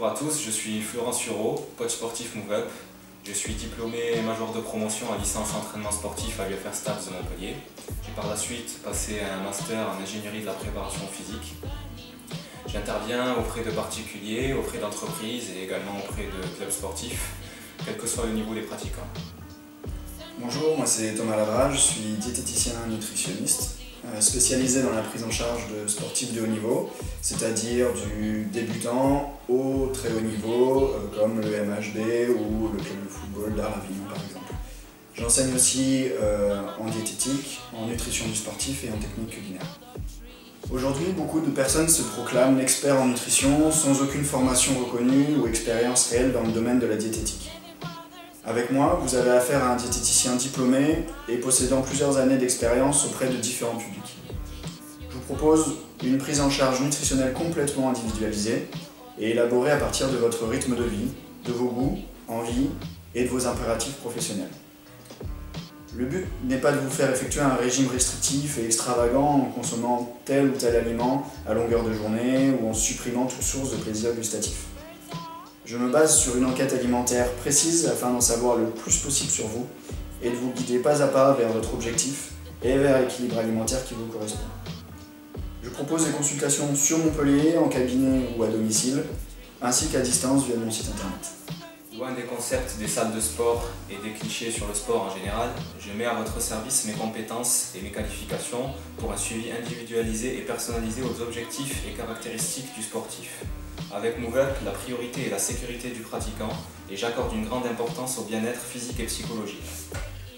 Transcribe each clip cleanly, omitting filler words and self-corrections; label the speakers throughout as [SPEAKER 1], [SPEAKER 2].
[SPEAKER 1] Bonjour à tous, je suis Florent Sureau, coach sportif Move Up. Je suis diplômé major de promotion en licence entraînement sportif à l'UFR Stades de Montpellier. J'ai par la suite passé un master en ingénierie de la préparation physique. J'interviens auprès de particuliers, auprès d'entreprises et également auprès de clubs sportifs, quel que soit le niveau des pratiquants.
[SPEAKER 2] Bonjour, moi c'est Thomas Lavra, je suis diététicien nutritionniste, spécialisé dans la prise en charge de sportifs de haut niveau, c'est-à-dire du débutant au très haut niveau, comme le MHB ou le club de football d'Arles-Avignon par exemple. J'enseigne aussi en diététique, en nutrition du sportif et en technique culinaire. Aujourd'hui, beaucoup de personnes se proclament experts en nutrition sans aucune formation reconnue ou expérience réelle dans le domaine de la diététique. Avec moi, vous avez affaire à un diététicien diplômé et possédant plusieurs années d'expérience auprès de différents publics. Je vous propose une prise en charge nutritionnelle complètement individualisée et élaborée à partir de votre rythme de vie, de vos goûts, envies et de vos impératifs professionnels. Le but n'est pas de vous faire effectuer un régime restrictif et extravagant en consommant tel ou tel aliment à longueur de journée ou en supprimant toute source de plaisir gustatif. Je me base sur une enquête alimentaire précise afin d'en savoir le plus possible sur vous et de vous guider pas à pas vers votre objectif et vers l'équilibre alimentaire qui vous correspond. Je propose des consultations sur Montpellier, en cabinet ou à domicile, ainsi qu'à distance via mon site internet.
[SPEAKER 1] Loin des concepts des salles de sport et des clichés sur le sport en général, je mets à votre service mes compétences et mes qualifications pour un suivi individualisé et personnalisé aux objectifs et caractéristiques du sportif. Avec Move Up, la priorité est la sécurité du pratiquant et j'accorde une grande importance au bien-être physique et psychologique.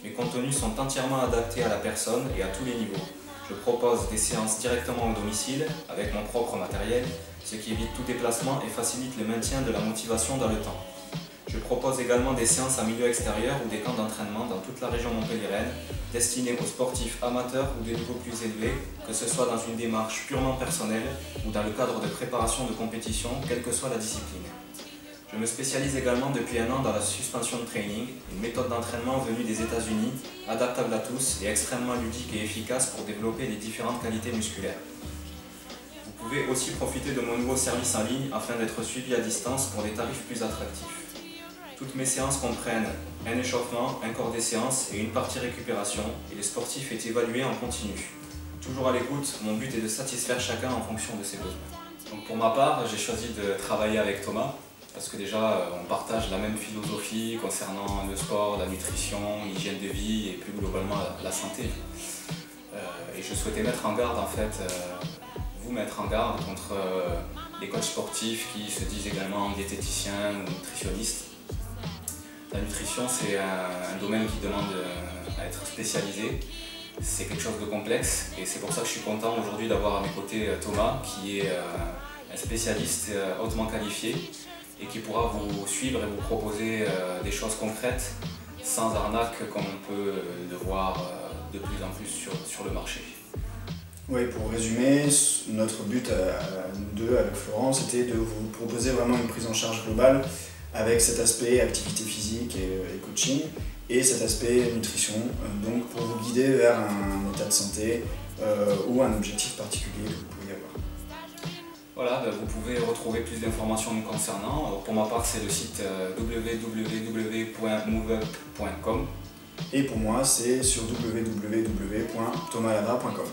[SPEAKER 1] Mes contenus sont entièrement adaptés à la personne et à tous les niveaux. Je propose des séances directement au domicile avec mon propre matériel, ce qui évite tout déplacement et facilite le maintien de la motivation dans le temps. Je propose également des séances en milieu extérieur ou des camps d'entraînement dans toute la région montpelliéraine, destinés aux sportifs amateurs ou des niveaux plus élevés, que ce soit dans une démarche purement personnelle ou dans le cadre de préparation de compétition, quelle que soit la discipline. Je me spécialise également depuis un an dans la suspension training, une méthode d'entraînement venue des États-Unis, adaptable à tous et extrêmement ludique et efficace pour développer les différentes qualités musculaires. Vous pouvez aussi profiter de mon nouveau service en ligne afin d'être suivi à distance pour des tarifs plus attractifs. Toutes mes séances comprennent un échauffement, un corps des séances et une partie récupération, et le sportif est évalué en continu. Toujours à l'écoute, mon but est de satisfaire chacun en fonction de ses besoins. Donc pour ma part, j'ai choisi de travailler avec Thomas, parce que déjà on partage la même philosophie concernant le sport, la nutrition, l'hygiène de vie et plus globalement la santé. Et je souhaitais mettre en garde vous mettre en garde contre les coachs sportifs qui se disent également diététiciens ou nutritionnistes. La nutrition, c'est un domaine qui demande à être spécialisé. C'est quelque chose de complexe et c'est pour ça que je suis content aujourd'hui d'avoir à mes côtés Thomas, qui est un spécialiste hautement qualifié et qui pourra vous suivre et vous proposer des choses concrètes sans arnaque comme on peut le voir de plus en plus sur le marché.
[SPEAKER 2] Oui, pour résumer, notre but à nous deux, avec Florent, c'était de vous proposer vraiment une prise en charge globale avec cet aspect activité physique et coaching et cet aspect nutrition, donc pour vous guider vers un état de santé ou un objectif particulier que vous pourriez avoir.
[SPEAKER 1] Voilà, vous pouvez retrouver plus d'informations me concernant. Alors pour ma part, c'est le site www.moveup.com.
[SPEAKER 2] Et pour moi, c'est sur www.thomaslavra.com.